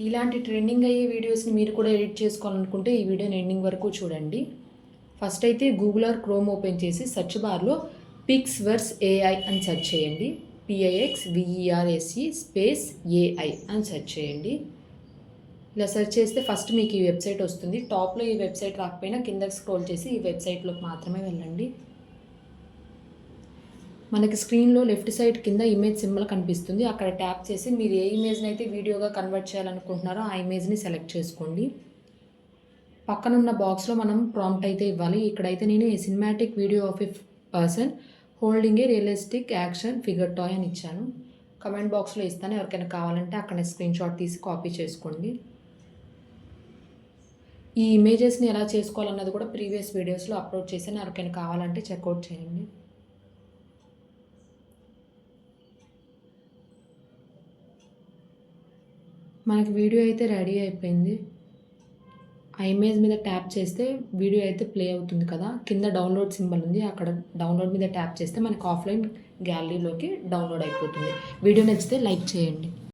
ఇలాంటి ట్రెండింగ్ అయ్యే వీడియోస్ని మీరు కూడా ఎడిట్ చేసుకోవాలనుకుంటే ఈ వీడియోని ఎండింగ్ వరకు చూడండి. ఫస్ట్ అయితే గూగుల్ ఆర్ క్రోమ్ ఓపెన్ చేసి సెర్చ్ బార్లో పిక్స్వర్స్ ఏఐ అని సెర్చ్ చేయండి. PIXVERSE స్పేస్ ఏఐ అని సెర్చ్ చేయండి. ఇలా సెర్చ్ చేస్తే ఫస్ట్ మీకు ఈ వెబ్సైట్ వస్తుంది. టాప్లో ఈ వెబ్సైట్ రాకపోయినా కిందకి స్క్రోల్ చేసి ఈ వెబ్సైట్లోకి మాత్రమే వెళ్ళండి. మనకి స్క్రీన్లో లెఫ్ట్ సైడ్ కింద ఇమేజ్ సింబల్ కనిపిస్తుంది. అక్కడ ట్యాప్ చేసి మీరు ఏ ఇమేజ్ని అయితే వీడియోగా కన్వర్ట్ చేయాలనుకుంటున్నారో ఆ ఇమేజ్ని సెలెక్ట్ చేసుకోండి. పక్కన ఉన్న బాక్స్లో మనం ప్రాంప్ట్ అయితే ఇవ్వాలి. ఇక్కడైతే నేను a cinematic video of a person holding a realistic action figure toy అని ఇచ్చాను. కమెంట్ బాక్స్లో ఇస్తాను, ఎవరికైనా కావాలంటే అక్కడ స్క్రీన్ షాట్ తీసి కాపీ చేసుకోండి. ఈ ఇమేజెస్ని ఎలా చేసుకోవాలన్నది కూడా ప్రీవియస్ వీడియోస్లో అప్లోడ్ చేశాను, ఎవరికైనా కావాలంటే చెక్అవుట్ చేయండి. మనకి వీడియో అయితే రెడీ అయిపోయింది. ఆ ఇమేజ్ మీద ట్యాప్ చేస్తే వీడియో అయితే ప్లే అవుతుంది కదా. కింద డౌన్లోడ్ సింబల్ ఉంది, అక్కడ డౌన్లోడ్ మీద ట్యాప్ చేస్తే మనకు ఆఫ్లైన్ గ్యాలరీలోకి డౌన్లోడ్ అయిపోతుంది. వీడియో నచ్చితే లైక్ చేయండి.